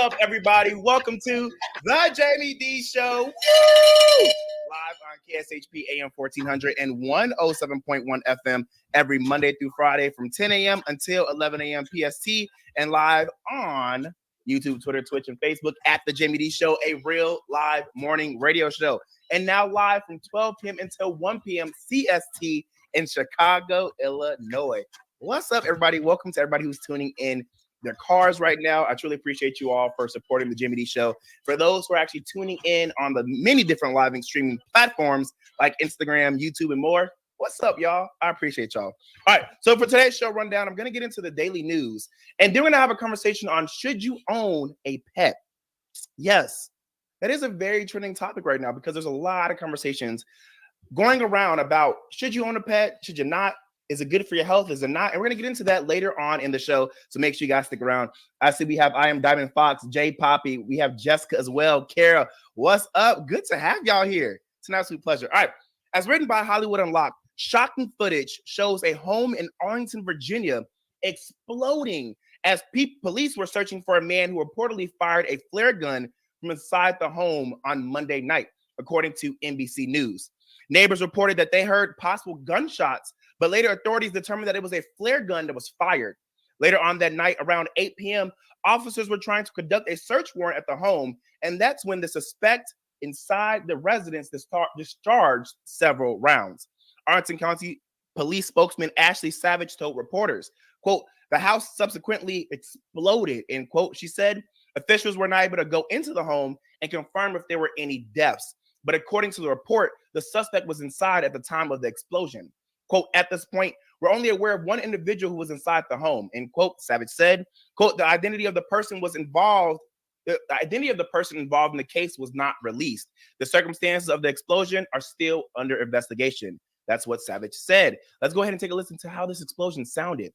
up, everybody? Welcome to the Jaime Dee Show. Woo! Live on KSHP AM 1400 and 107.1 FM every Monday through Friday from 10 a.m. until 11 a.m. PST, and live on YouTube, Twitter, Twitch, and Facebook at the Jaime Dee Show, a real live morning radio show. And now live from 12 p.m. until 1 p.m. CST in Chicago, Illinois. What's up, everybody? Welcome to everybody who's tuning in their cars right now. I truly appreciate you all for supporting the Jaime Dee Show. For those who are actually tuning in on the many different live and streaming platforms like Instagram, YouTube, and more, what's up, y'all? I appreciate y'all. All right, so for today's show rundown, I'm going to get into the daily news, and then we're going to have a conversation on should you own a pet? Yes, that is a very trending topic right now because there's a lot of conversations going around about should you own a pet, should you not? Is it good for your health? Is it not? And we're going to get into that later on in the show. So make sure you guys stick around. I see we have I Am Diamond Fox, Jay Poppy. We have Jessica as well. Kara, what's up? Good to have y'all here. It's an absolute pleasure. All right. As written by Hollywood Unlocked, shocking footage shows a home in Arlington, Virginia exploding as police were searching for a man who reportedly fired a flare gun from inside the home on Monday night, according to NBC News. Neighbors reported that they heard possible gunshots, but later authorities determined that it was a flare gun that was fired. Later on that night, around 8 p.m., officers were trying to conduct a search warrant at the home, and that's when the suspect inside the residence discharged several rounds. Arlington County Police spokesman Ashley Savage told reporters, quote, "The house subsequently exploded," end quote. She said officials were not able to go into the home and confirm if there were any deaths. But according to the report, the suspect was inside at the time of the explosion. Quote, "At this point, we're only aware of one individual who was inside the home," end quote, Savage said. Quote, The identity of the person involved in the case was not released. The circumstances of the explosion are still under investigation. That's what Savage said. Let's go ahead and take a listen to how this explosion sounded.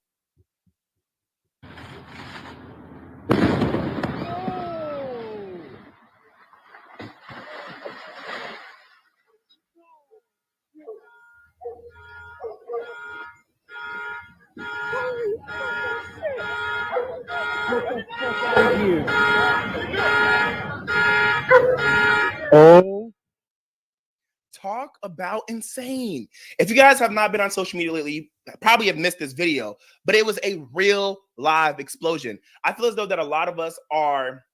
Oh, talk about insane. If you guys have not been on social media lately, you probably have missed this video, but it was a real live explosion. I feel as though that a lot of us are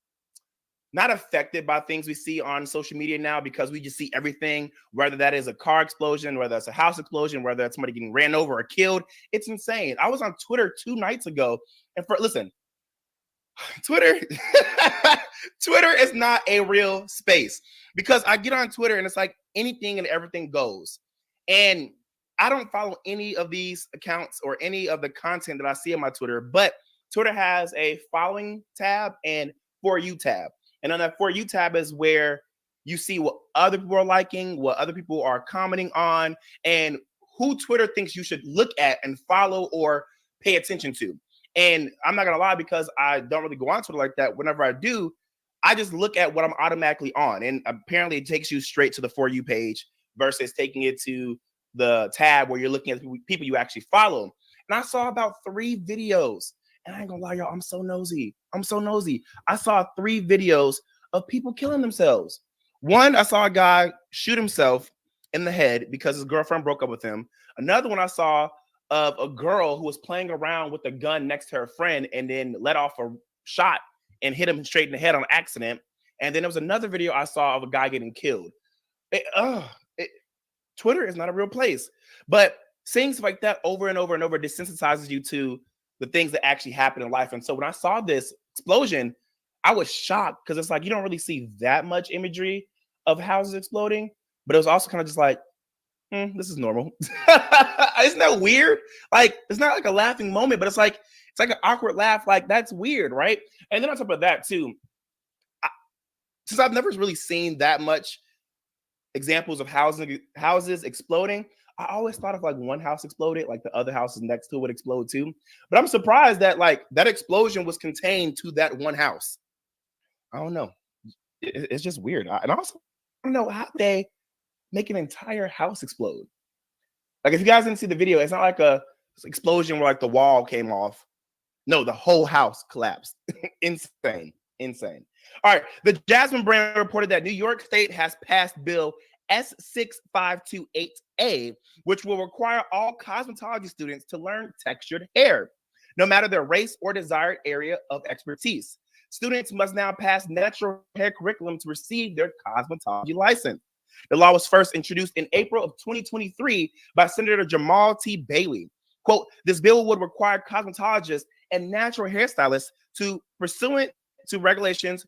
not affected by things we see on social media now because we just see everything, whether that is a car explosion, whether it's a house explosion, whether it's somebody getting ran over or killed. It's insane. I was on Twitter 2 nights ago, and listen, Twitter is not a real space because I get on Twitter and it's like anything and everything goes. And I don't follow any of these accounts or any of the content that I see on my Twitter, but Twitter has a following tab and For You tab. And on that For You tab is where you see what other people are liking, what other people are commenting on, and who Twitter thinks you should look at and follow or pay attention to. And I'm not going to lie, because I don't really go on Twitter like that. Whenever I do, I just look at what I'm automatically on. And apparently it takes you straight to the For You page versus taking it to the tab where you're looking at people you actually follow. And I saw about 3 videos. And I ain't going to lie, y'all, I'm so nosy. I saw 3 videos of people killing themselves. One, I saw a guy shoot himself in the head because his girlfriend broke up with him. Another one I saw of a girl who was playing around with a gun next to her friend and then let off a shot and hit him straight in the head on accident. And then there was another video I saw of a guy getting killed. Twitter is not a real place. But seeing stuff like that over and over and over desensitizes you to the things that actually happen in life. And so when I saw this explosion, I was shocked because it's like you don't really see that much imagery of houses exploding. But it was also kind of just like, this is normal. Isn't that weird? Like, it's not like a laughing moment, but it's like an awkward laugh. Like, that's weird, right? And then on top of that, too, since I've never really seen that much examples of houses exploding, I always thought if like one house exploded, like the other houses next to it would explode too. But I'm surprised that like that explosion was contained to that one house. I don't know. It's just weird. And also, I don't know how they make an entire house explode. Like, if you guys didn't see the video, it's not like a explosion where like the wall came off. No, the whole house collapsed. Insane. Insane. All right. The Jasmine brand reported that New York State has passed Bill S6528A, which will require all cosmetology students to learn textured hair, no matter their race or desired area of expertise. Students must now pass natural hair curriculum to receive their cosmetology license. The law was first introduced in April of 2023 by Senator Jamal T. Bailey. Quote, this bill would require cosmetologists and natural hairstylists to, pursuant to regulations,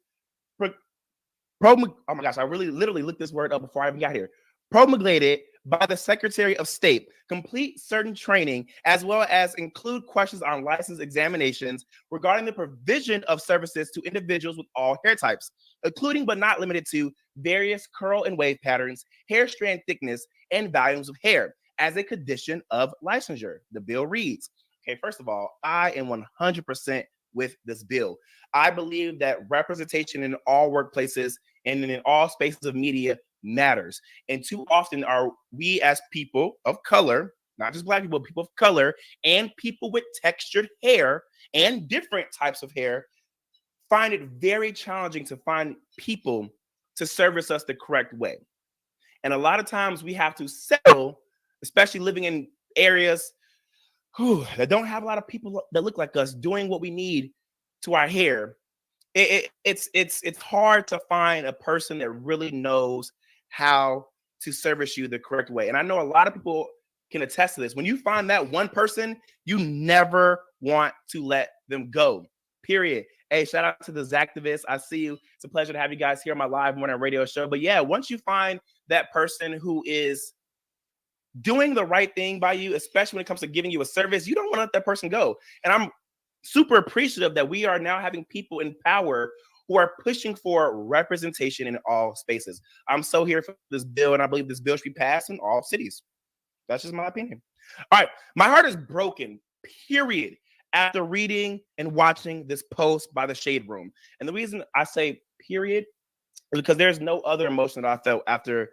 oh my gosh, I literally looked this word up before I even got here. Promulgated by the Secretary of State, complete certain training, as well as include questions on license examinations regarding the provision of services to individuals with all hair types, including but not limited to various curl and wave patterns, hair strand thickness, and volumes of hair as a condition of licensure. The bill reads, okay, first of all, I am 100% with this bill. I believe that representation in all workplaces and in all spaces of media matters. And too often are we as people of color, not just Black people, people of color, and people with textured hair and different types of hair, find it very challenging to find people to service us the correct way. And a lot of times we have to settle, especially living in areas that don't have a lot of people that look like us doing what we need to our hair. It's hard to find a person that really knows how to service you the correct way. And I know a lot of people can attest to this. When you find that one person, you never want to let them go, period. Hey, shout out to the Zactivists. I see you. It's a pleasure to have you guys here on my live morning radio show. But yeah, once you find that person who is doing the right thing by you, especially when it comes to giving you a service, you don't want to let that person go. And I'm super appreciative that we are now having people in power who are pushing for representation in all spaces. I'm so here for this bill, and I believe this bill should be passed in all cities. That's just my opinion. All right, my heart is broken, period, after reading and watching this post by the Shade Room. And the reason I say period is because there's no other emotion that I felt after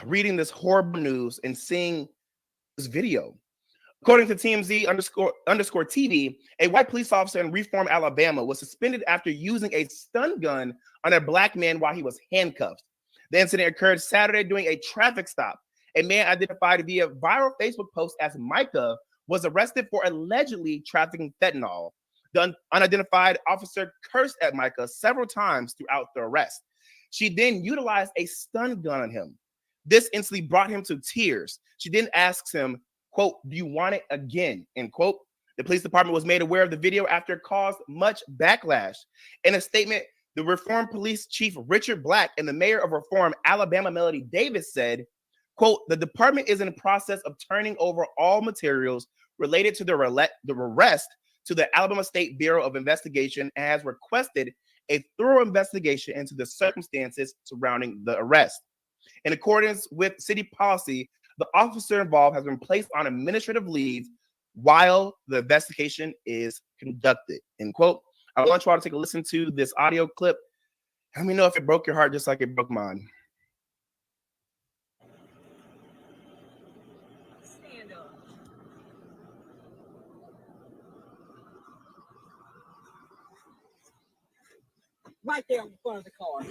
reading this horrible news and seeing this video. According to TMZ underscore TV, a white police officer in Reform, Alabama was suspended after using a stun gun on a Black man while he was handcuffed. The incident occurred Saturday during a traffic stop. A man identified via viral Facebook post as Micah was arrested for allegedly trafficking fentanyl. The unidentified officer cursed at Micah several times throughout the arrest. She then utilized a stun gun on him. This instantly brought him to tears. She then asks him, quote, do you want it again, end quote. The police department was made aware of the video after it caused much backlash. In a statement, the Reform Police Chief Richard Black and the mayor of Reform, Alabama, Melody Davis said, quote, the department is in the process of turning over all materials related to the arrest to the Alabama State Bureau of Investigation and has requested a thorough investigation into the circumstances surrounding the arrest. In accordance with city policy, the officer involved has been placed on administrative leave while the investigation is conducted, end quote. I want you all to take a listen to this audio clip. Let me know if it broke your heart just like it broke mine. Stand up. Right there in front of the car.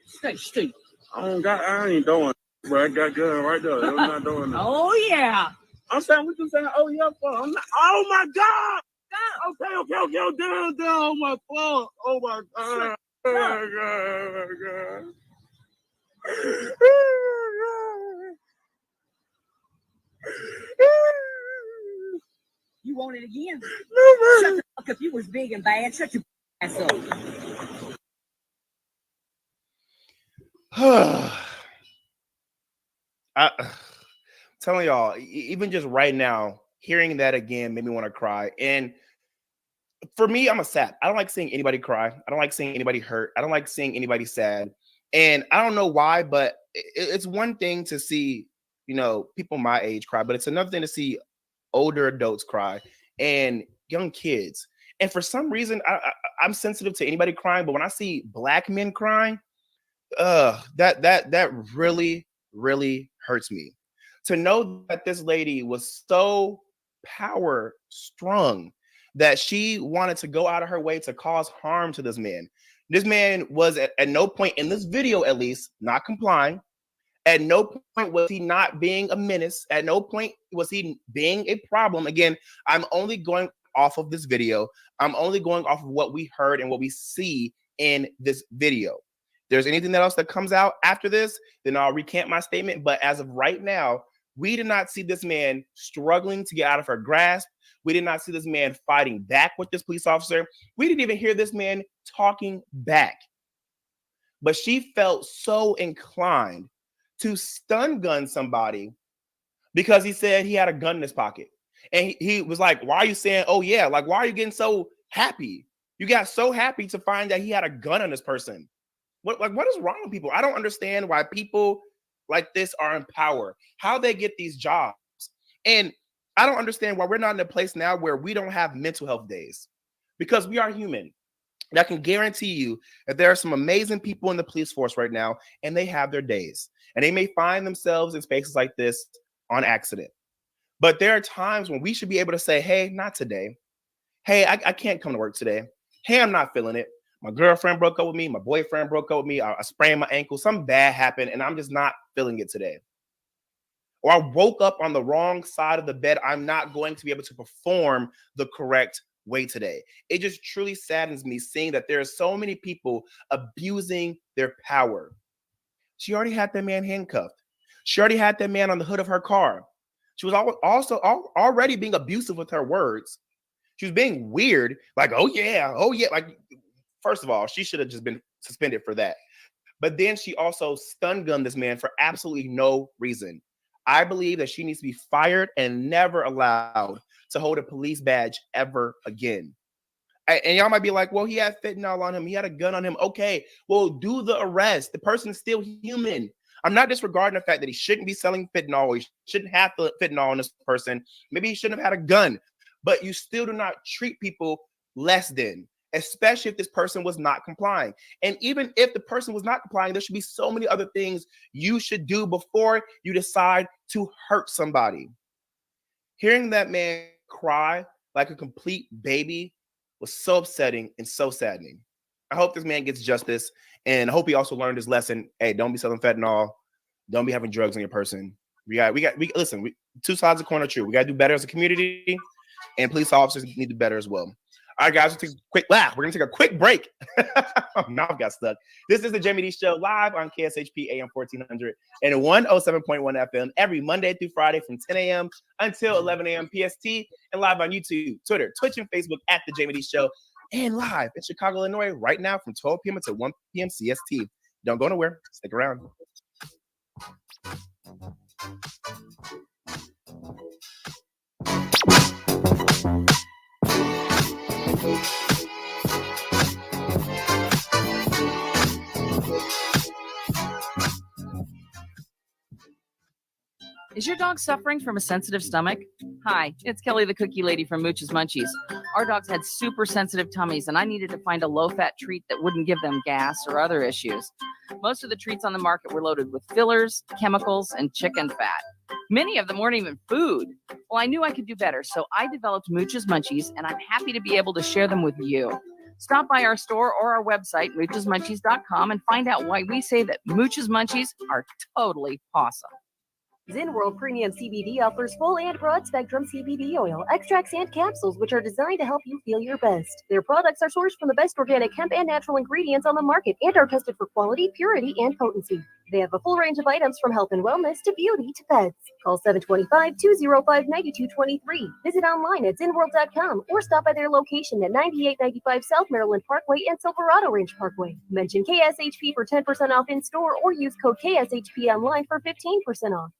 Stay straight. I ain't doing, bro. I got gun right there. I'm not doing that. Oh yeah. I'm saying what you saying. Oh yeah, fuck. I'm not. Oh my god. Okay. Down. Oh my fuck. Oh my god. Oh my god. You want it again? No, man. Shut the fuck up. You was big and bad. Shut your ass up. I'm telling y'all, even just right now, hearing that again made me want to cry. And for me, I'm a sap. I don't like seeing anybody cry. I don't like seeing anybody hurt. I don't like seeing anybody sad. And I don't know why, but it's one thing to see, people my age cry, but it's another thing to see older adults cry and young kids. And for some reason, I'm sensitive to anybody crying, but when I see Black men crying, that really, really hurts me. To know that this lady was so power strung that she wanted to go out of her way to cause harm to this man. This man was at no point in this video, at least, not complying. At no point was he not being a menace. At no point was he being a problem. Again, I'm only going off of this video. I'm only going off of what we heard and what we see in this video. If there's anything else that comes out after this, then I'll recant my statement. But as of right now, we did not see this man struggling to get out of her grasp. We did not see this man fighting back with this police officer. We didn't even hear this man talking back. But she felt so inclined to stun gun somebody because he said he had a gun in his pocket. And he was like, why are you saying, oh yeah, like, why are you getting so happy? You got so happy to find that he had a gun on this person. What is wrong with people? I don't understand why people like this are in power, how they get these jobs. And I don't understand why we're not in a place now where we don't have mental health days, because we are human. And I can guarantee you that there are some amazing people in the police force right now, and they have their days. And they may find themselves in spaces like this on accident. But there are times when we should be able to say, hey, not today. Hey, I can't come to work today. Hey, I'm not feeling it. My girlfriend broke up with me. My boyfriend broke up with me. I sprained my ankle. Something bad happened, and I'm just not feeling it today. Or I woke up on the wrong side of the bed. I'm not going to be able to perform the correct way today. It just truly saddens me seeing that there are so many people abusing their power. She already had that man handcuffed. She already had that man on the hood of her car. She was also already being abusive with her words. She was being weird, like, oh yeah. Like, first of all, she should have just been suspended for that. But then she also stun gunned this man for absolutely no reason. I believe that she needs to be fired and never allowed to hold a police badge ever again. And y'all might be like, well, he had fentanyl on him. He had a gun on him. Okay, well, do the arrest. The person is still human. I'm not disregarding the fact that he shouldn't be selling fentanyl. Or he shouldn't have fentanyl on this person. Maybe he shouldn't have had a gun. But you still do not treat people less than, especially if this person was not complying. And even if the person was not complying, there should be so many other things you should do before you decide to hurt somebody. Hearing that man cry like a complete baby was so upsetting and so saddening. I hope this man gets justice, and I hope he also learned his lesson. Hey, don't be selling fentanyl. Don't be having drugs on your person. Listen, two sides of the coin are true. We got to do better as a community, and police officers need to do better as well. All right, guys, we're going to take a quick break. Now I've got stuck. This is the Jaime Dee Show live on KSHP AM 1400 and 107.1 FM every Monday through Friday from 10 a.m. until 11 a.m. PST, and live on YouTube, Twitter, Twitch, and Facebook at the Jaime Dee Show, and live in Chicago, Illinois right now from 12 p.m. until 1 p.m. CST. Don't go nowhere. Stick around. Is your dog suffering from a sensitive stomach? Hi, it's Kelly the Cookie Lady from Mooch's Munchies. Our dogs had super sensitive tummies, and I needed to find a low-fat treat that wouldn't give them gas or other issues. Most of the treats on the market were loaded with fillers, chemicals, and chicken fat. Many of them weren't even food. Well, I knew I could do better, so I developed Mooch's Munchies, and I'm happy to be able to share them with you. Stop by our store or our website, moochesmunchies.com, and find out why we say that Mooch's Munchies are totally awesome. ZenWorld Premium CBD offers full and broad spectrum CBD oil, extracts, and capsules, which are designed to help you feel your best. Their products are sourced from the best organic hemp and natural ingredients on the market and are tested for quality, purity, and potency. They have a full range of items from health and wellness to beauty to pets. Call 725-205-9223. Visit online at zenworld.com or stop by their location at 9895 South Maryland Parkway and Silverado Ranch Parkway. Mention KSHP for 10% off in store or use code KSHP online for 15% off.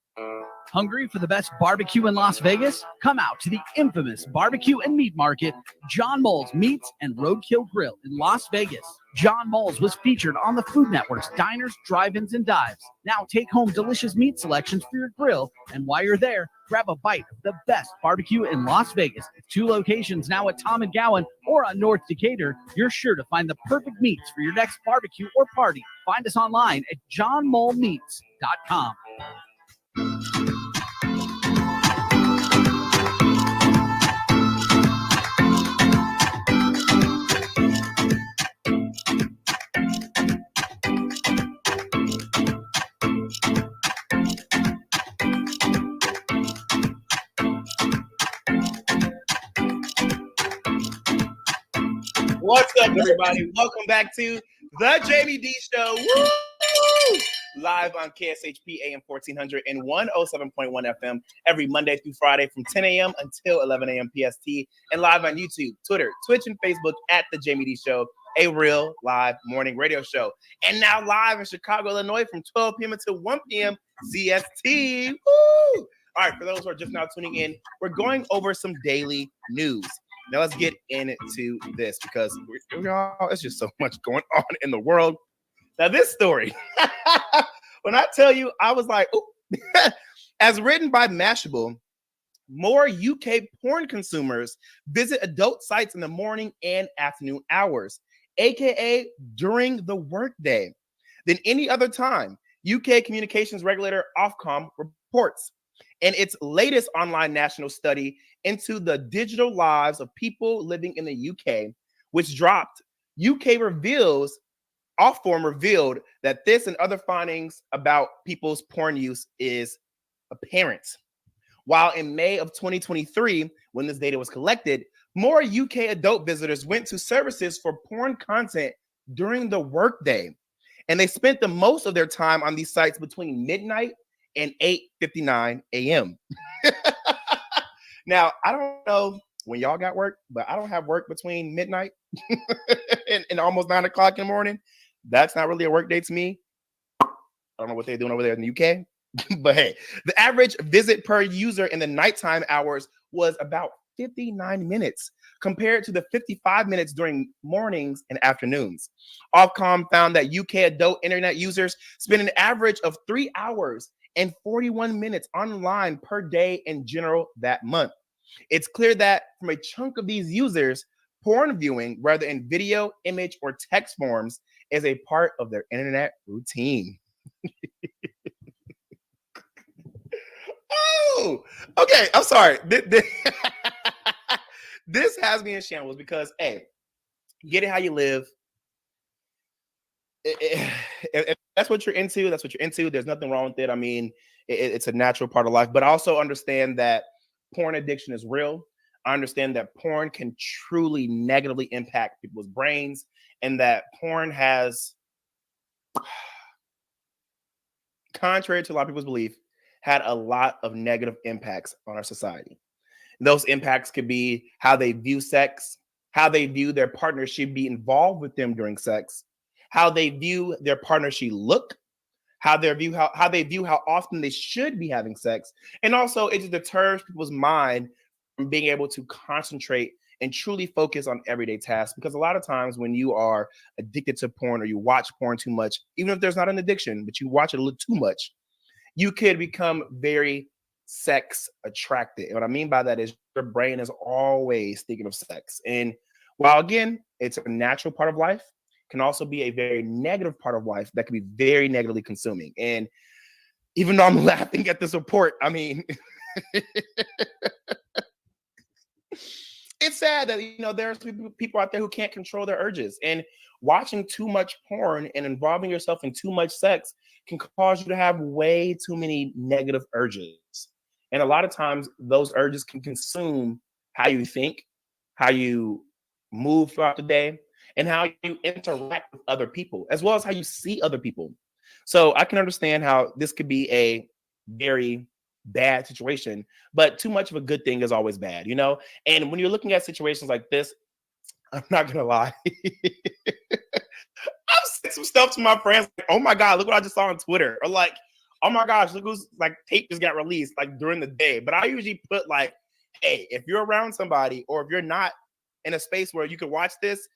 Hungry for the best barbecue in Las Vegas? Come out to the infamous barbecue and meat market, John Mole's Meats and Roadkill Grill in Las Vegas. John Mole's was featured on the Food Network's Diners, Drive-Ins, and Dives. Now take home delicious meat selections for your grill, and while you're there, grab a bite of the best barbecue in Las Vegas. With 2 locations now at Tom and Gowan or on North Decatur, you're sure to find the perfect meats for your next barbecue or party. Find us online at johnmolemeats.com. What's up, everybody? Welcome back to the Jaime Dee Show. Woo! Live on KSHP AM 1400 and 107.1 FM every Monday through Friday from 10 a.m. until 11 a.m. PST, and live on YouTube, Twitter, Twitch, and Facebook at the Jaime Dee Show, a real live morning radio show. And now live in Chicago, Illinois from 12 p.m. until 1 p.m. CST. Woo! All right, for those who are just now tuning in, we're going over some daily news. Now let's get into this because it's just so much going on in the world. Now this story, when I tell you, I was like, as written by Mashable, more UK porn consumers visit adult sites in the morning and afternoon hours, aka during the workday, than any other time. UK communications regulator Ofcom reports. In its latest online national study into the digital lives of people living in the UK, which dropped, Ofcom revealed that this and other findings about people's porn use is apparent. While in May of 2023, when this data was collected, more UK adult visitors went to services for porn content during the workday, and they spent the most of their time on these sites between midnight and 8:59 a.m. Now, I don't know when y'all got work, but I don't have work between midnight and almost 9 o'clock in the morning. That's not really a work day to me. I don't know what they're doing over there in the UK. But hey, the average visit per user in the nighttime hours was about 59 minutes compared to the 55 minutes during mornings and afternoons. Ofcom found that UK adult internet users spend an average of 3 hours and 41 minutes online per day in general that month. It's clear that from a chunk of these users, porn viewing, whether in video, image, or text forms, is a part of their internet routine. Oh, okay. I'm sorry. This has me in shambles because, hey, get it how you live. If that's what you're into, that's what you're into. There's nothing wrong with it. I mean, it's a natural part of life, but also understand that porn addiction is real. I understand that porn can truly negatively impact people's brains, and that porn has, contrary to a lot of people's belief, had a lot of negative impacts on our society. Those impacts could be how they view sex, how they view their partner should be involved with them during sex, how they view their partner should look, how they view how often they should be having sex, and also it just deters people's mind from being able to concentrate and truly focus on everyday tasks. Because a lot of times when you are addicted to porn or you watch porn too much, even if there's not an addiction, but you watch it a little too much, you could become very sex attracted. And what I mean by that is your brain is always thinking of sex. And while again, it's a natural part of life, can also be a very negative part of life that can be very negatively consuming. And even though I'm laughing at this report, I mean, it's sad that, there's people out there who can't control their urges, and watching too much porn and involving yourself in too much sex can cause you to have way too many negative urges. And a lot of times those urges can consume how you think, how you move throughout the day, and how you interact with other people, as well as how you see other people. So I can understand how this could be a very bad situation, but too much of a good thing is always bad, And when you're looking at situations like this, I'm not gonna lie. I've sent some stuff to my friends, like, oh my God, look what I just saw on Twitter. Or like, oh my gosh, look who's tape just got released during the day. But I usually put hey, if you're around somebody or if you're not in a space where you can watch this,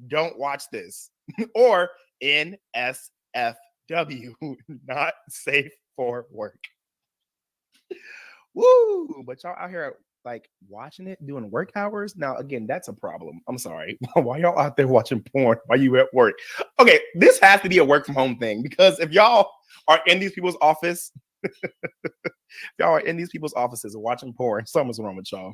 don't watch this. Or NSFW, not safe for work. Woo! But y'all out here watching it during work hours. Now, again, that's a problem. I'm sorry. Why y'all out there watching porn while you at work? Okay, this has to be a work from home thing, because if y'all are in these people's office, y'all are in these people's offices and watching porn, something's wrong with y'all.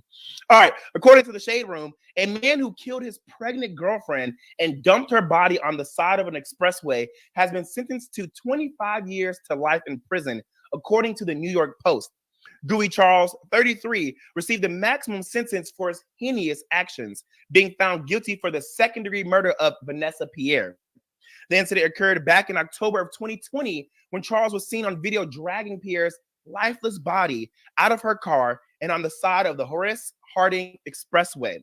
All right, according to the Shade Room, a man who killed his pregnant girlfriend and dumped her body on the side of an expressway has been sentenced to 25 years to life in prison, according to the New York Post. Dewey Charles, 33, received the maximum sentence for his heinous actions, being found guilty for the second-degree murder of Vanessa Pierre. The incident occurred back in October of 2020 when Charles was seen on video dragging Pierre's lifeless body out of her car and on the side of the Horace Harding Expressway.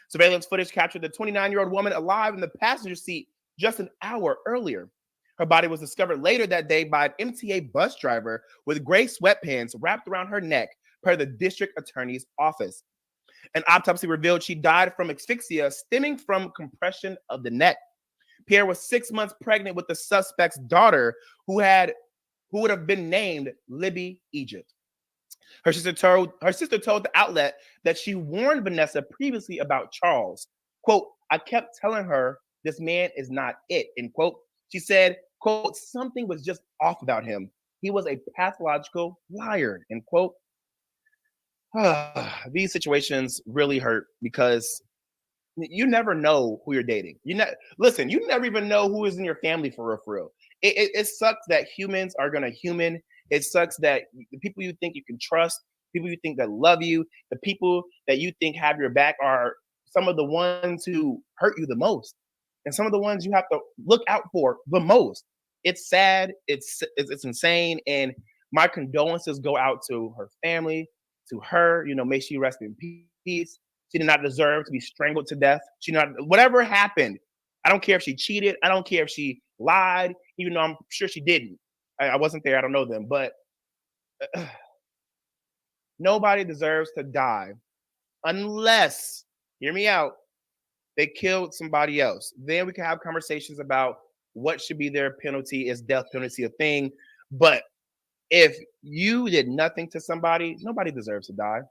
Surveillance footage captured the 29-year-old woman alive in the passenger seat just an hour earlier. Her body was discovered later that day by an MTA bus driver with gray sweatpants wrapped around her neck, per the district attorney's office. An autopsy revealed she died from asphyxia stemming from compression of the neck. Pierre was 6 months pregnant with the suspect's daughter, who would have been named Libby Egypt. Her sister told the outlet that she warned Vanessa previously about Charles. Quote, "I kept telling her this man is not it," end quote. She said, quote, "Something was just off about him. He was a pathological liar," end quote. These situations really hurt because you never know who you're dating. You never even know who is in your family for real. It sucks that humans are gonna human. It sucks that the people you think you can trust, people you think that love you, the people that you think have your back are some of the ones who hurt you the most, and some of the ones you have to look out for the most. It's sad. It's insane, and my condolences go out to her family, to her. May she rest in peace. She did not deserve to be strangled to death. Whatever happened. I don't care if she cheated. I don't care if she lied, even though I'm sure she didn't. I wasn't there. I don't know them, but nobody deserves to die unless, hear me out, they killed somebody else. Then we can have conversations about what should be their penalty. Is death penalty a thing? But if you did nothing to somebody, nobody deserves to die.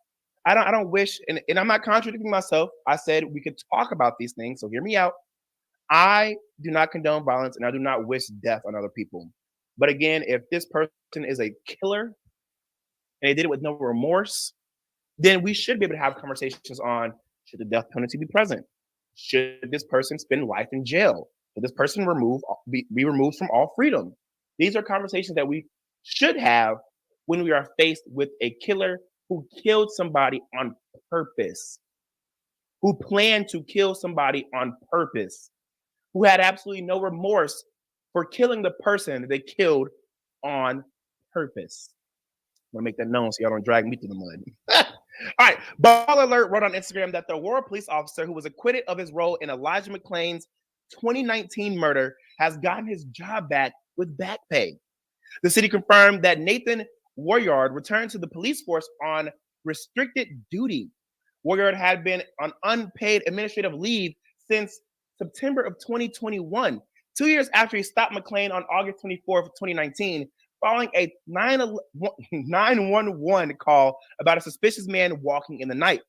I don't wish, and I'm not contradicting myself. I said we could talk about these things, so hear me out. I do not condone violence, and I do not wish death on other people. But again, if this person is a killer and they did it with no remorse, then we should be able to have conversations on, should the death penalty be present? Should this person spend life in jail? Should this person be removed from all freedom? These are conversations that we should have when we are faced with a killer who killed somebody on purpose, who planned to kill somebody on purpose, who had absolutely no remorse for killing the person they killed on purpose. I'm gonna make that known so y'all don't drag me through the mud. All right, Ball Alert wrote on Instagram that the Aurora police officer who was acquitted of his role in Elijah McClain's 2019 murder has gotten his job back with back pay. The city confirmed that Nathan Waryard returned to the police force on restricted duty. Waryard had been on unpaid administrative leave since September of 2021, 2 years after he stopped McClain on August 24th, 2019, following a 911 call about a suspicious man walking in the night.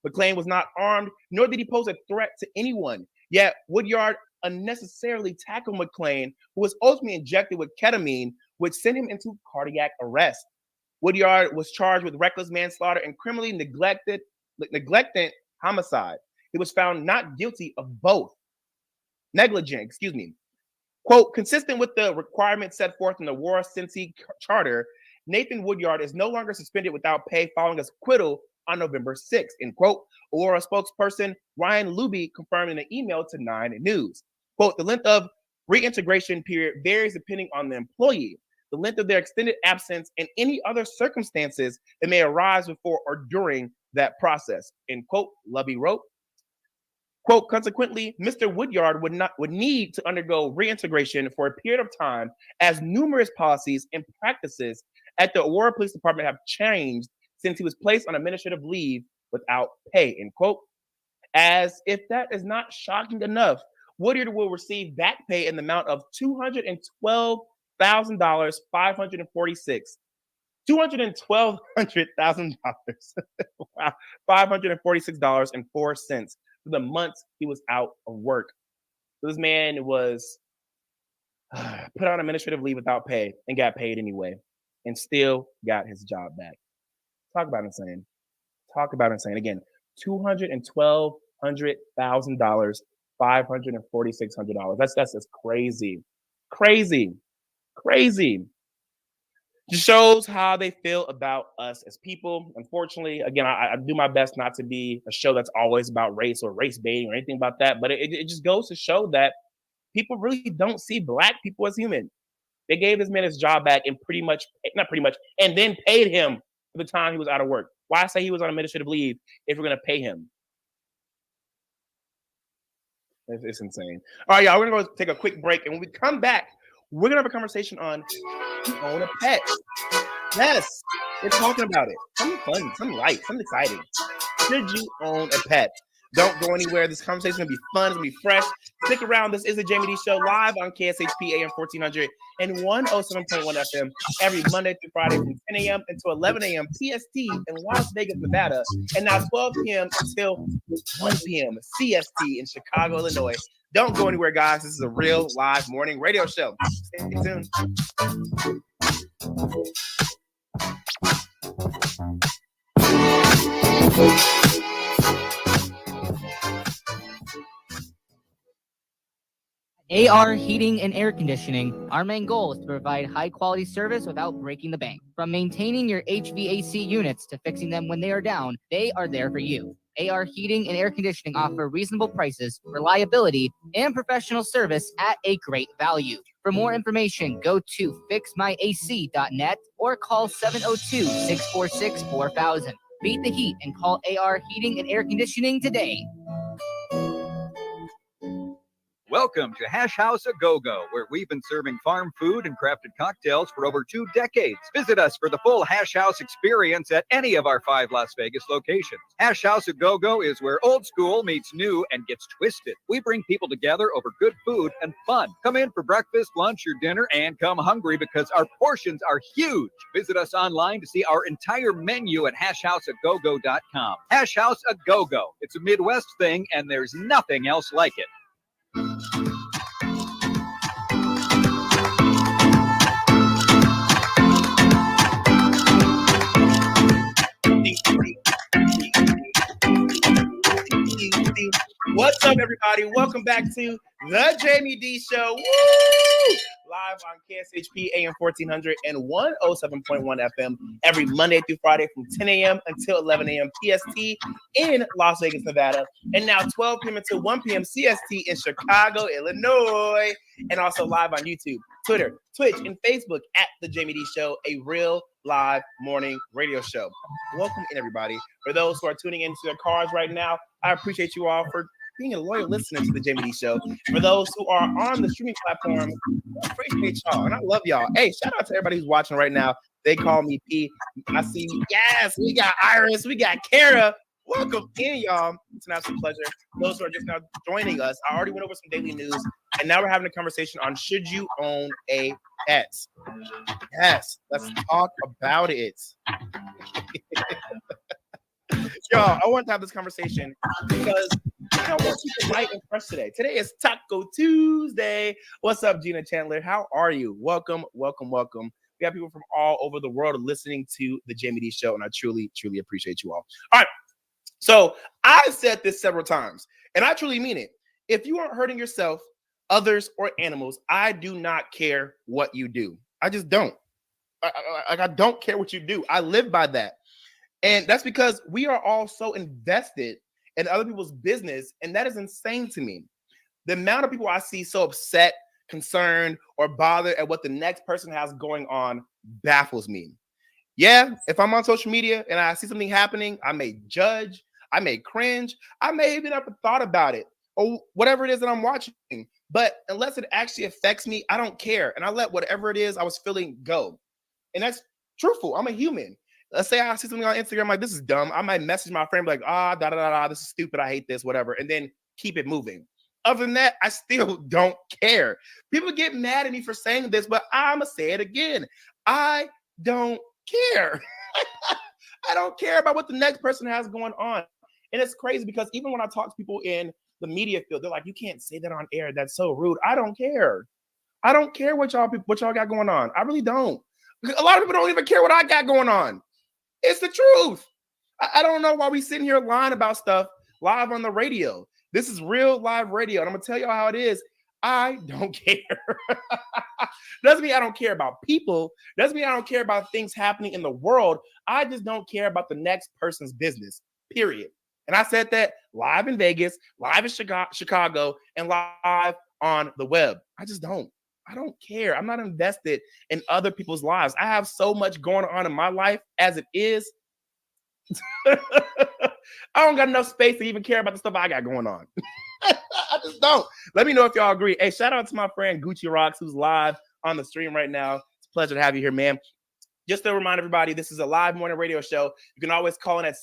McClain was not armed, nor did he pose a threat to anyone. Yet Woodyard unnecessarily tackled McClain, who was ultimately injected with ketamine, which sent him into cardiac arrest. Woodyard was charged with reckless manslaughter and criminally neglected homicide. He was found not guilty of both. Negligent. Quote, consistent with the requirements set forth in the Aurora-Cincy Charter, Nathan Woodyard is no longer suspended without pay following his acquittal on November 6th, end quote. Aurora spokesperson Ryan Luby confirmed in an email to 9 News. Quote, the length of reintegration period varies depending on the employee, the length of their extended absence, and any other circumstances that may arise before or during that process, end quote, Luby wrote. Quote, consequently, Mr. Woodyard would need to undergo reintegration for a period of time as numerous policies and practices at the Aurora Police Department have changed since he was placed on administrative leave without pay, end quote. As if that is not shocking enough, Woodyard will receive back pay in the amount of $212,546. $212,000. Wow, $546.04 for the months he was out of work. So this man was put on administrative leave without pay and got paid anyway, and still got his job back. Talk about insane. Again, $212,000, $546. That's just crazy. Just shows how they feel about us as people. Unfortunately, again, I do my best not to be a show that's always about race or race baiting or anything about that, but it just goes to show that people really don't see Black people as human. They gave this man his job back and not pretty much, and then paid him for the time he was out of work. Why say he was on administrative leave if we're going to pay him? It's insane. All right, y'all, we're going to go take a quick break. And when we come back, we're going to have a conversation on own a pet. Yes, we're talking about it. Something fun, something light, something exciting. Should you own a pet? Don't go anywhere. This conversation is going to be fun. It's going to be fresh. Stick around. This is the Jaime Dee Show live on KSHP AM 1400 and 107.1 FM every Monday through Friday from 10 a.m. until 11 a.m. PST in Las Vegas, Nevada, and now 12 p.m. until 1 p.m. CST in Chicago, Illinois. Don't go anywhere, guys. This is a real live morning radio show. Stay tuned. AR Heating and Air Conditioning, our main goal is to provide high-quality service without breaking the bank. From maintaining your HVAC units to fixing them when they are down, they are there for you. AR Heating and Air Conditioning offer reasonable prices, reliability, and professional service at a great value. For more information, go to fixmyac.net or call 702-646-4000. Beat the heat and call AR Heating and Air Conditioning today. Welcome to Hash House A Go-Go, where we've been serving farm food and crafted cocktails for over 2 decades. Visit us for the full Hash House experience at any of our 5 Las Vegas locations. Hash House A Go-Go is where old school meets new and gets twisted. We bring people together over good food and fun. Come in for breakfast, lunch, or dinner, and come hungry because our portions are huge. Visit us online to see our entire menu at hashhouseagogo.com. Hash House A Go-Go. It's a Midwest thing, and there's nothing else like it. What's up, everybody? Welcome back to the Jaime Dee Show. Woo! Live on KSHP AM 1400 and 107.1 FM every Monday through Friday from 10 a.m. until 11 a.m. PST in Las Vegas, Nevada, and now 12 p.m. until 1 p.m. CST in Chicago, Illinois, and also live on YouTube, Twitter, Twitch, and Facebook at the Jaime Dee Show, a real live morning radio show. Welcome in, everybody. For those who are tuning into their cars right now, I appreciate you all for being a loyal listener to the Jaime Dee Show. For those who are on the streaming platform, I appreciate y'all, and I love y'all. Hey, shout out to everybody who's watching right now. They call me P. I see, yes, we got Iris, we got Kara. Welcome in, y'all. It's an absolute pleasure. Those who are just now joining us, I already went over some daily news, and now we're having a conversation on should you own a pet? Yes, let's talk about it. Y'all, I want to have this conversation because I want to keep it light and fresh today. Today is Taco Tuesday. What's up, Gina Chandler? How are you? Welcome, welcome, welcome. We have people from all over the world listening to the Jaime Dee Show, and I truly, truly appreciate you all. All right. So I've said this several times, and I truly mean it. If you aren't hurting yourself, others, or animals, I do not care what you do. I just don't. I don't care what you do. I live by that. And that's because we are all so invested in other people's business, and that is insane to me. The amount of people I see so upset, concerned, or bothered at what the next person has going on baffles me. Yeah, if I'm on social media and I see something happening, I may judge, I may cringe, I may even have thought about it, or whatever it is that I'm watching. But unless it actually affects me, I don't care. And I let whatever it is I was feeling go. And that's truthful. I'm a human. Let's say I see something on Instagram like, this is dumb. I might message my friend like, this is stupid. I hate this, whatever. And then keep it moving. Other than that, I still don't care. People get mad at me for saying this, but I'm going to say it again. I don't care. I don't care about what the next person has going on. And it's crazy because even when I talk to people in the media field, they're like, you can't say that on air. That's so rude. I don't care. I don't care what y'all got going on. I really don't. A lot of people don't even care what I got going on. It's the truth. I don't know why we sitting here lying about stuff live on the radio. This is real live radio. And I'm going to tell y'all how it is. I don't care. Doesn't mean I don't care about people. Doesn't mean I don't care about things happening in the world. I just don't care about the next person's business, period. And I said that live in Vegas, live in Chicago, and live on the web. I just don't. I don't care. I'm not invested in other people's lives. I have so much going on in my life as it is. I don't got enough space to even care about the stuff I got going on. I just don't. Let me know if y'all agree. Hey, shout out to my friend Gucci Rocks, who's live on the stream right now. It's a pleasure to have you here, man. Just to remind everybody, this is a live morning radio show. You can always call in at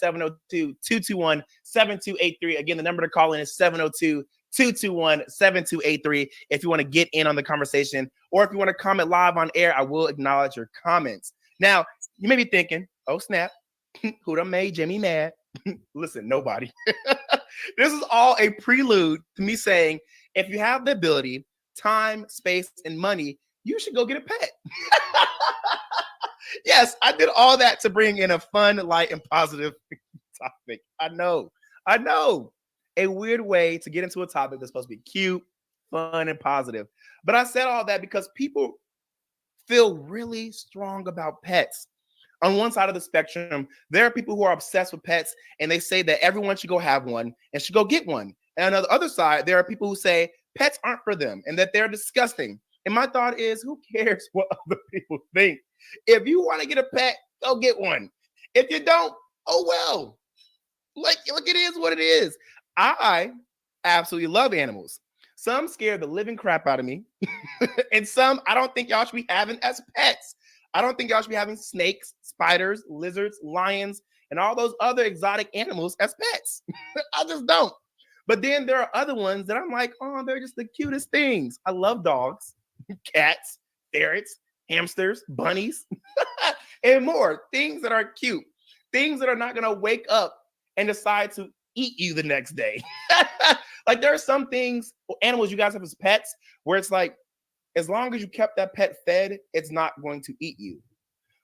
702-221-7283. Again, the number to call in is 702-221-7283 if you want to get in on the conversation, or if you want to comment live on air, I will acknowledge your comments. Now, you may be thinking, oh, snap, who done made Jimmy mad? Listen, nobody. This is all a prelude to me saying, if you have the ability, time, space, and money, you should go get a pet. Yes, I did all that to bring in a fun, light, and positive topic. I know. A weird way to get into a topic that's supposed to be cute, fun, and positive. But I said all that because people feel really strong about pets. On one side of the spectrum, there are people who are obsessed with pets, and they say that everyone should go have one and should go get one. And on the other side, there are people who say pets aren't for them and that they're disgusting. And my thought is, who cares what other people think? If you want to get a pet, go get one. If you don't, oh well. Like, look, it is what it is. I absolutely love animals. Some scare the living crap out of me. And some I don't think y'all should be having as pets. I don't think y'all should be having snakes, spiders, lizards, lions, and all those other exotic animals as pets. I just don't. But then there are other ones that I'm like, oh, they're just the cutest things. I love dogs, cats, ferrets, hamsters, bunnies, and more. Things that are cute. Things that are not going to wake up and decide to eat you the next day. Like, there are some things, animals you guys have as pets, where it's like, as long as you kept that pet fed, it's not going to eat you.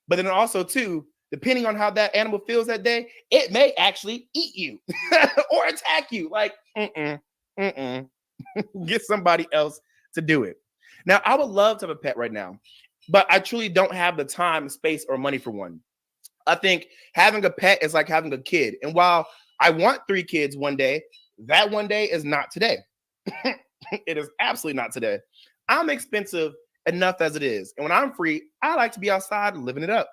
But then also, too, depending on how that animal feels that day, it may actually eat you or attack you. Like, get somebody else to do it. Now, I would love to have a pet right now, but I truly don't have the time, space, or money for one. I think having a pet is like having a kid. And while I want 3 kids one day, that one day is not today. It is absolutely not today. I'm expensive enough as it is. And when I'm free, I like to be outside living it up.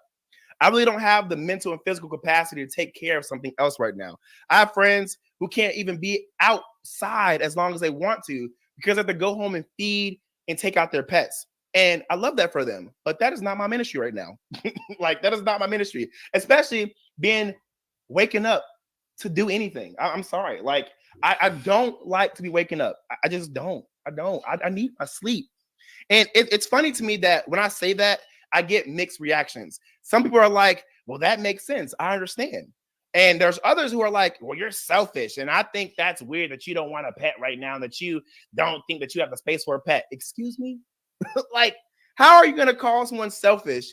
I really don't have the mental and physical capacity to take care of something else right now. I have friends who can't even be outside as long as they want to because they have to go home and feed and take out their pets. And I love that for them, but that is not my ministry right now. Like, that is not my ministry, especially waking up to do anything. I'm sorry. Like, I don't like to be waking up. I just don't. I need my sleep. And it's funny to me that when I say that, I get mixed reactions. Some people are like, well, that makes sense. I understand. And there's others who are like, well, you're selfish. And I think that's weird that you don't want a pet right now, and that you don't think that you have the space for a pet. Excuse me? Like, how are you going to call someone selfish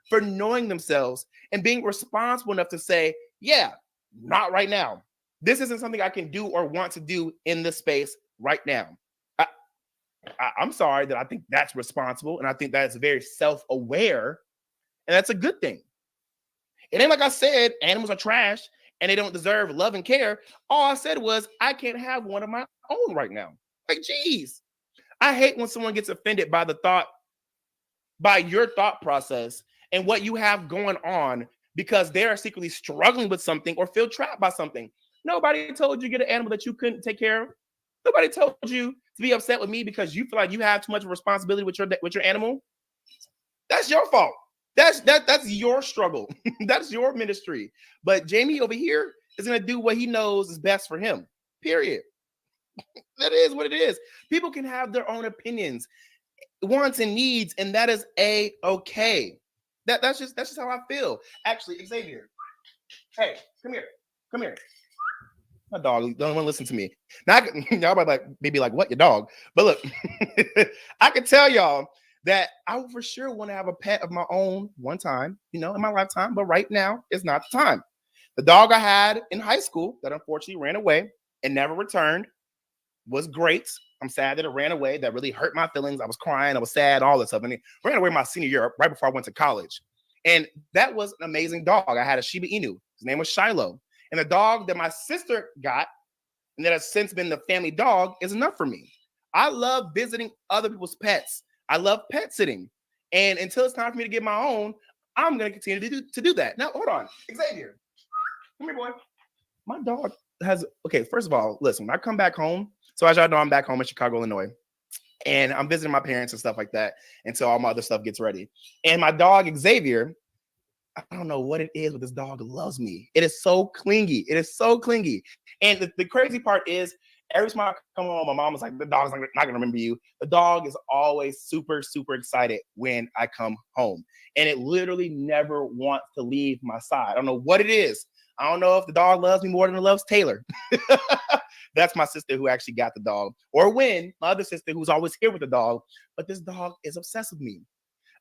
for knowing themselves and being responsible enough to say, yeah, not right now. This isn't something I can do or want to do in this space right now. I'm sorry that I think that's responsible, and I think that's very self-aware, and that's a good thing. It ain't like I said animals are trash and they don't deserve love and care. All I said was I can't have one of my own right now. Like, geez. I hate when someone gets offended by your thought process and what you have going on because they are secretly struggling with something or feel trapped by something. Nobody told you to get an animal that you couldn't take care of. Nobody told you to be upset with me because you feel like you have too much responsibility with your animal. That's your fault. That's your struggle. That's your ministry. But Jamie over here is going to do what he knows is best for him. Period. That is what it is. People can have their own opinions, wants, and needs, and that is okay. That's just how I feel. Actually, Xavier, hey, come here. My dog don't want to listen to me. Now, y'all might maybe like, what, your dog? But look, I can tell y'all that I would for sure want to have a pet of my own one time, in my lifetime. But right now is not the time. The dog I had in high school that unfortunately ran away and never returned, was great. I'm sad that it ran away. That really hurt my feelings. I was crying. I was sad, all this stuff. And it ran away my senior year, right before I went to college. And that was an amazing dog. I had a Shiba Inu. His name was Shiloh. And the dog that my sister got, and that has since been the family dog, is enough for me. I love visiting other people's pets. I love pet sitting. And until it's time for me to get my own, I'm going to continue to do that. Now, hold on. Xavier, come here, boy. My dog has, okay, first of all, listen, when I come back home, so as y'all know, I'm back home in Chicago, Illinois, and I'm visiting my parents and stuff like that until all my other stuff gets ready. And my dog, Xavier, I don't know what it is, but this dog loves me. It is so clingy. It is so clingy. And the crazy part is, every time I come home, my mom was like, the dog's not going to remember you. The dog is always super, super excited when I come home. And it literally never wants to leave my side. I don't know what it is. I don't know if the dog loves me more than it loves Taylor. That's my sister who actually got the dog. Or Wynn, my other sister, who's always here with the dog. But this dog is obsessed with me.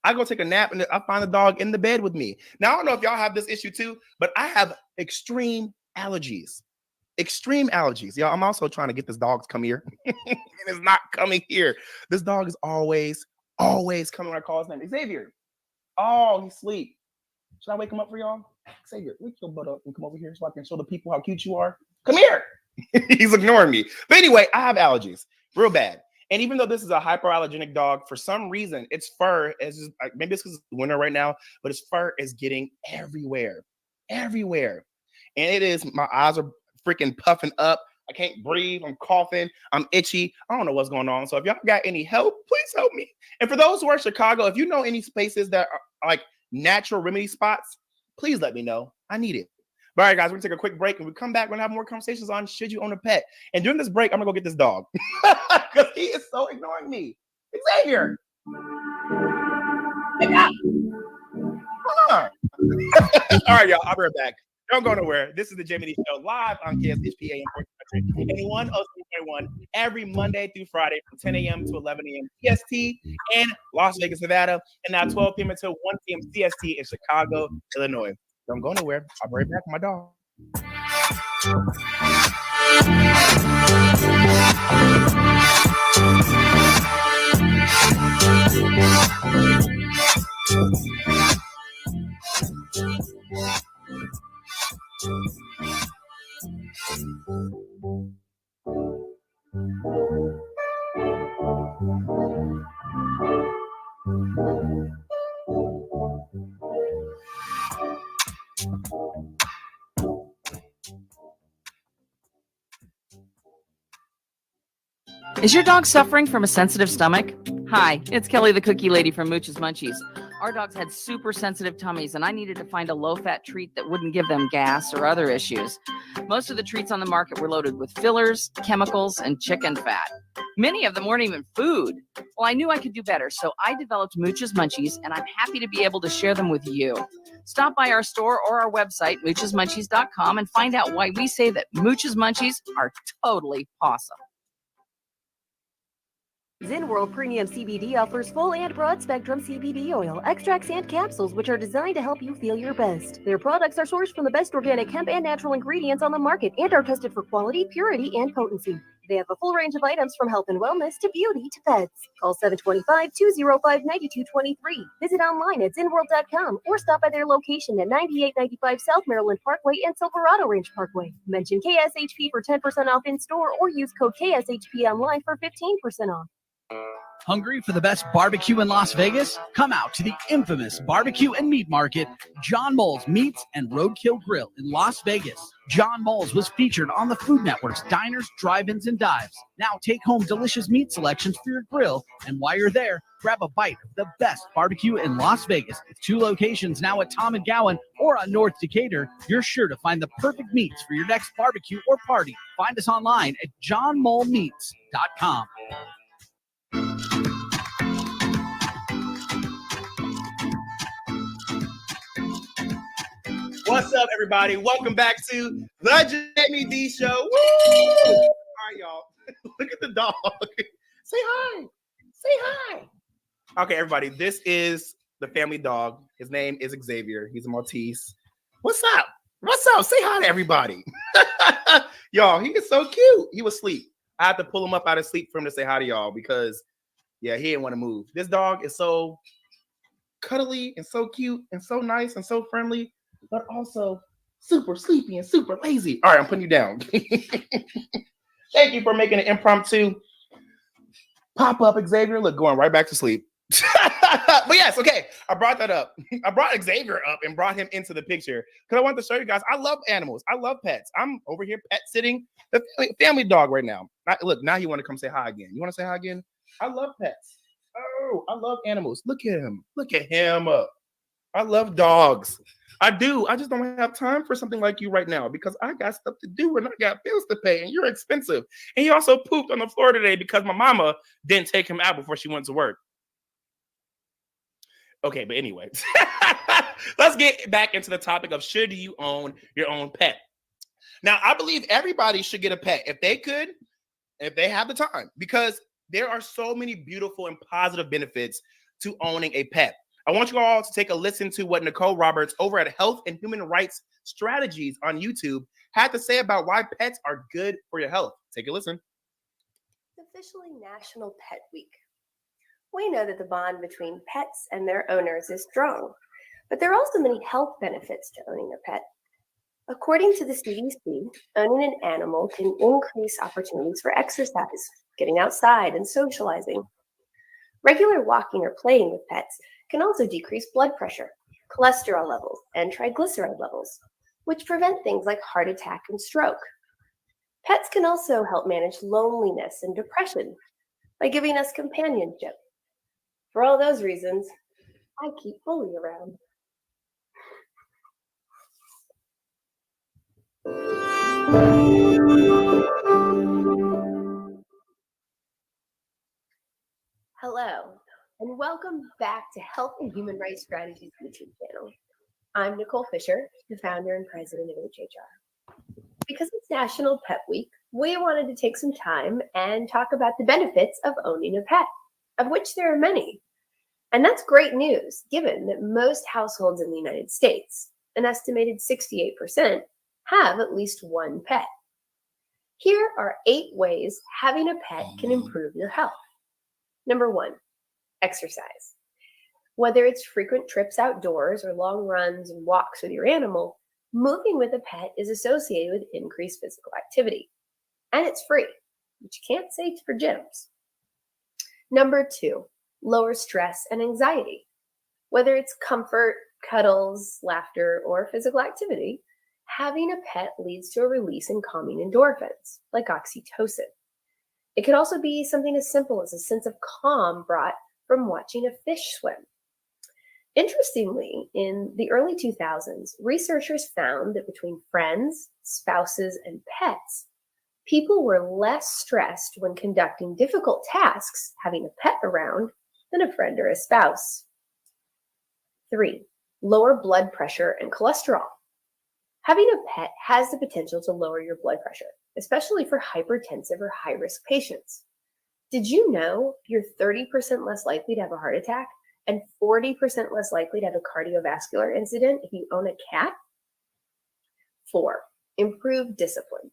I go take a nap and I find the dog in the bed with me. Now, I don't know if y'all have this issue too, but I have extreme allergies. Extreme allergies. Y'all, I'm also trying to get this dog to come here. And it's not coming here. This dog is always coming when I call his name. Xavier. Oh, he's asleep. Should I wake him up for y'all? Xavier, wake your butt up and come over here so I can show the people how cute you are. Come here. He's ignoring me. But anyway, I have allergies. Real bad. And even though this is a hyperallergenic dog, for some reason, its fur is maybe it's because it's winter right now, but its fur is getting everywhere. Everywhere. And it is, my eyes are freaking puffing up. I can't breathe. I'm coughing. I'm itchy. I don't know what's going on. So if y'all got any help, please help me. And for those who are in Chicago, if you know any spaces that are like natural remedy spots, please let me know. I need it. All right, guys, we're going to take a quick break. And we come back, we're going to have more conversations on should you own a pet. And during this break, I'm going to go get this dog because he is so ignoring me. Xavier. Come on. All right, y'all, I'll be right back. Don't go nowhere. This is the Jaime Dee Show live on KSHP AM 1400 and 103.1 every Monday through Friday from 10 a.m. to 11 a.m. PST in Las Vegas, Nevada, and now 12 p.m. until 1 p.m. CST in Chicago, Illinois. Don't go nowhere. I'll be right back with my dog. Is your dog suffering from a sensitive stomach? Hi, it's Kelly the Cookie Lady from Mooch's Munchies. Our dogs had super sensitive tummies, and I needed to find a low-fat treat that wouldn't give them gas or other issues. Most of the treats on the market were loaded with fillers, chemicals, and chicken fat. Many of them weren't even food. Well, I knew I could do better, so I developed Mooch's Munchies, and I'm happy to be able to share them with you. Stop by our store or our website, moochesmunchies.com, and find out why we say that Mooch's Munchies are totally awesome. Zen World Premium CBD offers full and broad spectrum CBD oil, extracts, and capsules, which are designed to help you feel your best. Their products are sourced from the best organic hemp and natural ingredients on the market and are tested for quality, purity, and potency. They have a full range of items from health and wellness to beauty to pets. Call 725-205-9223. Visit online at zenworld.com or stop by their location at 9895 South Maryland Parkway and Silverado Ranch Parkway. Mention KSHP for 10% off in store or use code KSHP online for 15% off. Hungry for the best barbecue in Las Vegas? Come out to the infamous barbecue and meat market, John Moles Meats and Roadkill Grill in Las Vegas. John Moles was featured on the Food Network's Diners, Drive-Ins, and Dives. Now take home delicious meat selections for your grill, and while you're there, grab a bite of the best barbecue in Las Vegas. With 2 locations now at Tom and Gowan or on North Decatur, you're sure to find the perfect meats for your next barbecue or party. Find us online at johnmolemeats.com. What's up, everybody? Welcome back to the Jaime Dee Show. Woo! All right, y'all. Look at the dog. Say hi. Say hi. Okay, everybody. This is the family dog. His name is Xavier. He's a Maltese. What's up? What's up? Say hi to everybody. Y'all, he is so cute. He was asleep. I had to pull him up out of sleep for him to say hi to y'all because, yeah, he didn't want to move. This dog is so cuddly and so cute and so nice and so friendly, but also super sleepy and super lazy. All right, I'm putting you down. Thank you for making an impromptu pop-up, Xavier. Look, going right back to sleep. But yes, okay, I brought that up. I brought Xavier up and brought him into the picture because I wanted to show you guys. I love animals. I love pets. I'm over here pet sitting the family dog right now. Look, now you want to come say hi again. You want to say hi again? I love pets. Oh, I love animals. Look at him. Look at him. I love dogs. I do. I just don't have time for something like you right now because I got stuff to do and I got bills to pay and you're expensive. And he also pooped on the floor today because my mama didn't take him out before she went to work. Okay, but anyway, let's get back into the topic of should you own your own pet? Now, I believe everybody should get a pet if they could, if they have the time, because there are so many beautiful and positive benefits to owning a pet. I want you all to take a listen to what Nicole Roberts over at Health and Human Rights Strategies on YouTube had to say about why pets are good for your health. Take a listen. It's officially National Pet Week. We know that the bond between pets and their owners is strong, but there are also many health benefits to owning a pet. According to the CDC, owning an animal can increase opportunities for exercise, getting outside, and socializing. Regular walking or playing with pets can also decrease blood pressure, cholesterol levels, and triglyceride levels, which prevent things like heart attack and stroke. Pets can also help manage loneliness and depression by giving us companionship. For all those reasons, I keep Bully around. Hello, and welcome back to Health and Human Rights Strategies YouTube channel. I'm Nicole Fisher, the founder and president of HHR. Because it's National Pet Week, we wanted to take some time and talk about the benefits of owning a pet, of which there are many. And that's great news, given that most households in the United States, an estimated 68%, have at least one pet. Here are 8 ways having a pet can improve your health. Number 1, exercise. Whether it's frequent trips outdoors or long runs and walks with your animal, moving with a pet is associated with increased physical activity. And it's free, which you can't say for gyms. Number 2, lower stress and anxiety. Whether it's comfort, cuddles, laughter, or physical activity, having a pet leads to a release in calming endorphins, like oxytocin. It could also be something as simple as a sense of calm brought from watching a fish swim. Interestingly, in the early 2000s, researchers found that between friends, spouses, and pets, people were less stressed when conducting difficult tasks having a pet around than a friend or a spouse. 3, lower blood pressure and cholesterol. Having a pet has the potential to lower your blood pressure, especially for hypertensive or high-risk patients. Did you know you're 30% less likely to have a heart attack and 40% less likely to have a cardiovascular incident if you own a cat? 4, improve discipline.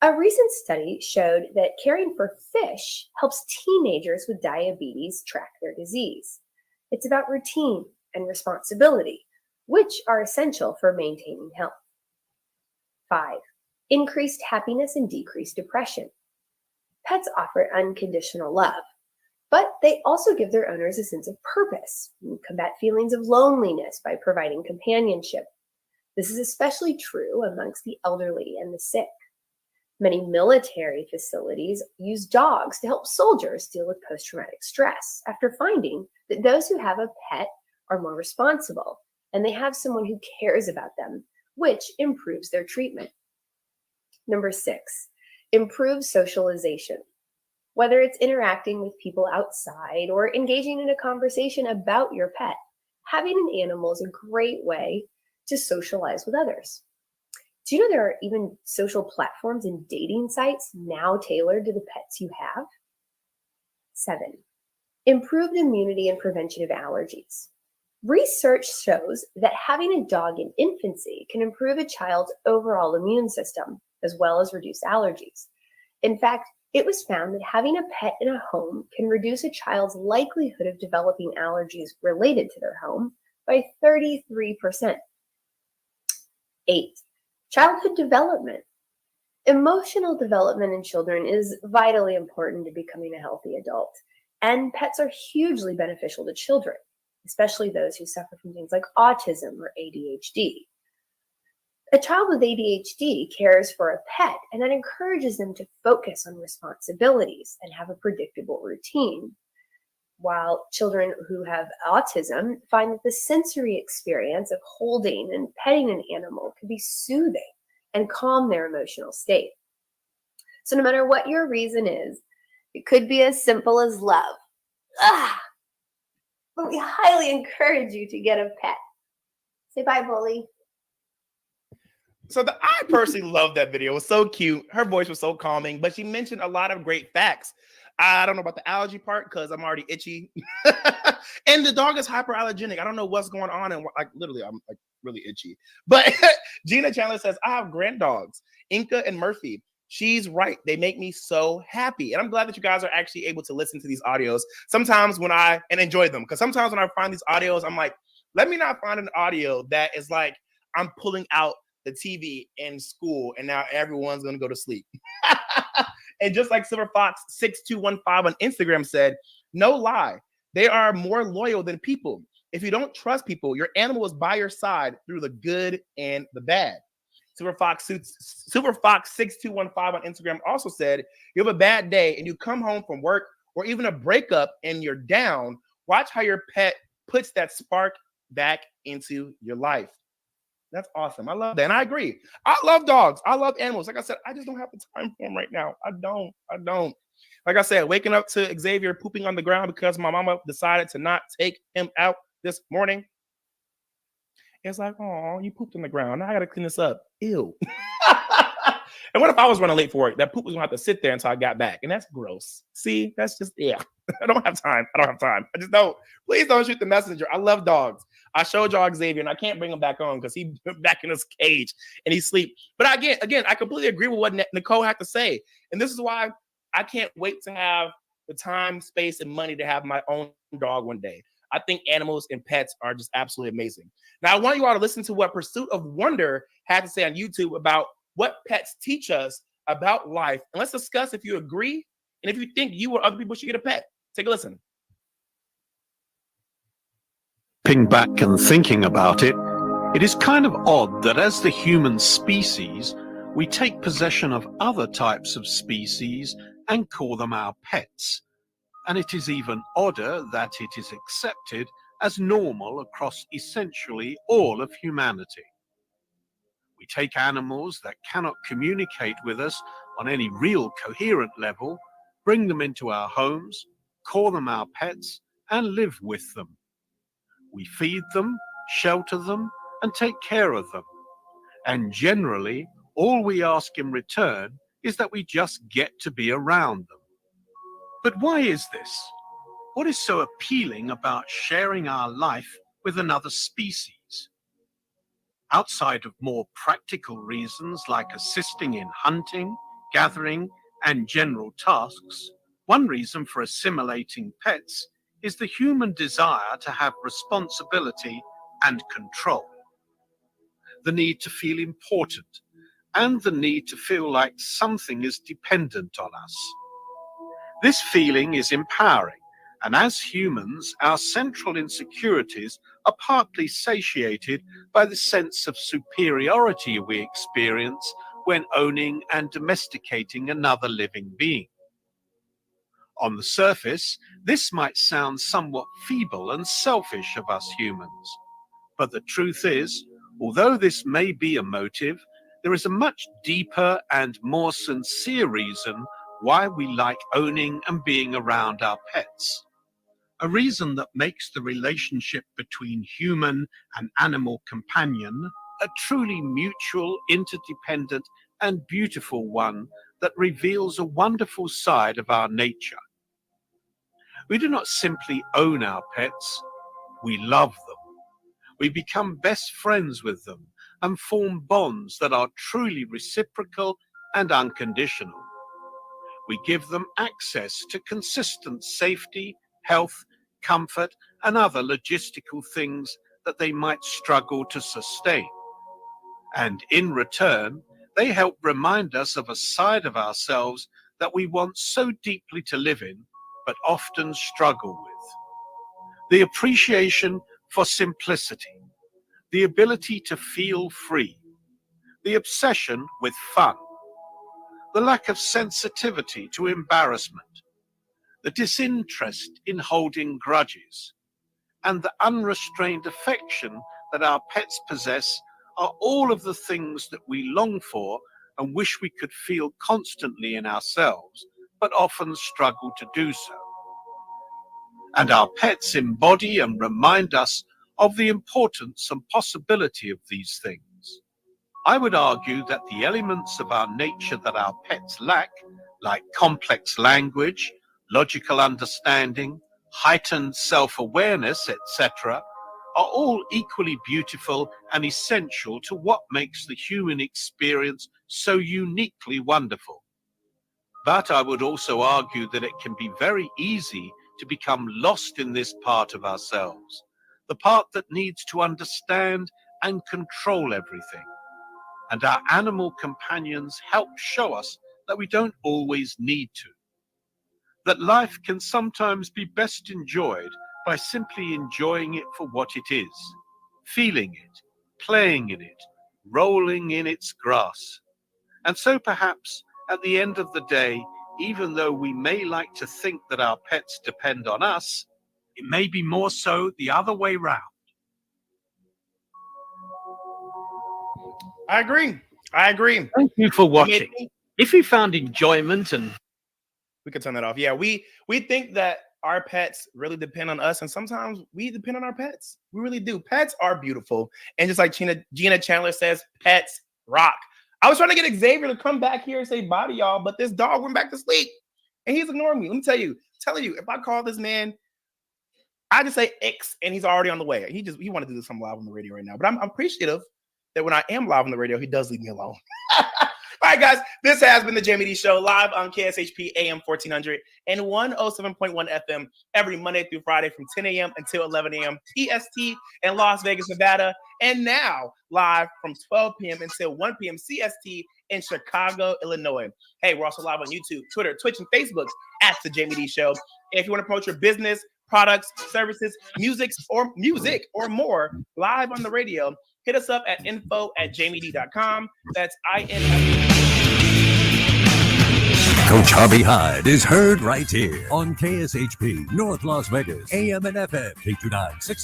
A recent study showed that caring for fish helps teenagers with diabetes track their disease. It's about routine and responsibility, which are essential for maintaining health. 5, increased happiness and decreased depression. Pets offer unconditional love, but they also give their owners a sense of purpose and combat feelings of loneliness by providing companionship. This is especially true amongst the elderly and the sick. Many military facilities use dogs to help soldiers deal with post-traumatic stress after finding that those who have a pet are more responsible and they have someone who cares about them, which improves their treatment. Number 6, improve socialization. Whether it's interacting with people outside or engaging in a conversation about your pet, having an animal is a great way to socialize with others. Do you know there are even social platforms and dating sites now tailored to the pets you have? 7, improved immunity and prevention of allergies. Research shows that having a dog in infancy can improve a child's overall immune system, as well as reduce allergies. In fact, It was found that having a pet in a home can reduce a child's likelihood of developing allergies related to their home by 33%. 8. Childhood development. Emotional development in children is vitally important to becoming a healthy adult, and pets are hugely beneficial to children, especially those who suffer from things like autism or ADHD. A child with ADHD cares for a pet, and that encourages them to focus on responsibilities and have a predictable routine. While children who have autism find that the sensory experience of holding and petting an animal can be soothing and calm their emotional state. So no matter what your reason is, it could be as simple as love. But we highly encourage you to get a pet. Say bye, Bully. So I personally love that video. It was so cute. Her voice was so calming, but she mentioned a lot of great facts. I don't know about the allergy part because I'm already itchy. And the dog is hyperallergenic. I don't know what's going on. And like literally, I'm like really itchy. But Gina Chandler says, I have grand dogs, Inca and Murphy. She's right. They make me so happy. And I'm glad that you guys are actually able to listen to these audios sometimes and enjoy them. Because sometimes when I find these audios, I'm like, let me not find an audio that is like, I'm pulling out the TV in school and now everyone's going to go to sleep. And just like Silver Fox 6215 on Instagram said, no lie, they are more loyal than people. If you don't trust people, your animal is by your side through the good and the bad. Silver Fox 6215 on Instagram also said, you have a bad day and you come home from work or even a breakup and you're down, watch how your pet puts that spark back into your life. That's awesome. I love that. And I agree. I love dogs. I love animals. Like I said, I just don't have the time for them right now. I don't. Like I said, waking up to Xavier pooping on the ground because my mama decided to not take him out this morning. It's like, oh, you pooped on the ground. Now I got to clean this up. Ew. And what if I was running late for work? That poop was going to have to sit there until I got back. And that's gross. See, that's just, yeah. I don't have time. I just don't. Please don't shoot the messenger. I love dogs. I showed y'all Xavier, and I can't bring him back on because he's back in his cage and he's asleep. But again, I completely agree with what Nicole had to say. And this is why I can't wait to have the time, space, and money to have my own dog one day. I think animals and pets are just absolutely amazing. Now, I want you all to listen to what Pursuit of Wonder had to say on YouTube about what pets teach us about life. And let's discuss if you agree and if you think you or other people should get a pet. Take a listen. Ping back and thinking about it, it is kind of odd that as the human species, we take possession of other types of species and call them our pets. And it is even odder that it is accepted as normal across essentially all of humanity. We take animals that cannot communicate with us on any real coherent level, bring them into our homes, call them our pets, and live with them. We feed them, shelter them, and take care of them. And generally, all we ask in return is that we just get to be around them. But why is this? What is so appealing about sharing our life with another species? Outside of more practical reasons like assisting in hunting, gathering, and general tasks, one reason for assimilating pets is the human desire to have responsibility and control. The need to feel important and the need to feel like something is dependent on us. This feeling is empowering, and as humans, our central insecurities are partly satiated by the sense of superiority we experience when owning and domesticating another living being. On the surface, this might sound somewhat feeble and selfish of us humans. But the truth is, although this may be a motive, there is a much deeper and more sincere reason why we like owning and being around our pets. A reason that makes the relationship between human and animal companion a truly mutual, interdependent, and beautiful one that reveals a wonderful side of our nature. We do not simply own our pets, we love them. We become best friends with them and form bonds that are truly reciprocal and unconditional. We give them access to consistent safety, health, comfort, and other logistical things that they might struggle to sustain. And in return, they help remind us of a side of ourselves that we want so deeply to live in, but often struggle with. The appreciation for simplicity, the ability to feel free, the obsession with fun, the lack of sensitivity to embarrassment, the disinterest in holding grudges, and the unrestrained affection that our pets possess are all of the things that we long for and wish we could feel constantly in ourselves, but often struggle to do so. And our pets embody and remind us of the importance and possibility of these things. I would argue that the elements of our nature that our pets lack, like complex language, logical understanding, heightened self-awareness, etc., are all equally beautiful and essential to what makes the human experience so uniquely wonderful. But I would also argue that it can be very easy to become lost in this part of ourselves, the part that needs to understand and control everything. And our animal companions help show us that we don't always need to. That life can sometimes be best enjoyed by simply enjoying it for what it is, feeling it, playing in it, rolling in its grass. And so perhaps at the end of the day, even though we may like to think that our pets depend on us, it may be more so the other way round. I agree. Thank you for watching. If you found enjoyment and We could turn that off. Yeah, we think that our pets really depend on us, and sometimes we depend on our pets. We really do. Pets are beautiful, and just like Gina Chandler says, pets rock. I was trying to get Xavier to come back here and say bye to y'all, but this dog went back to sleep, and he's ignoring me. Let me tell you, if I call this man, I just say X, and he's already on the way. He wanted to do something live on the radio right now, but I'm appreciative that when I am live on the radio, he does leave me alone. All right, guys, this has been the Jaime Dee Show live on KSHP AM 1400 and 107.1 FM every Monday through Friday from 10 a.m. until 11 a.m. PST in Las Vegas, Nevada, and now live from 12 p.m. until 1 p.m. CST in Chicago, Illinois. Hey, we're also live on YouTube, Twitter, Twitch, and Facebook at the Jaime Dee Show. If you want to promote your business, products, services, music, or more live on the radio, hit us up at info@jamiedee.com. That's INFO. Coach Harvey Hyde is heard right here on KSHP North Las Vegas, AM and FM, K29 680.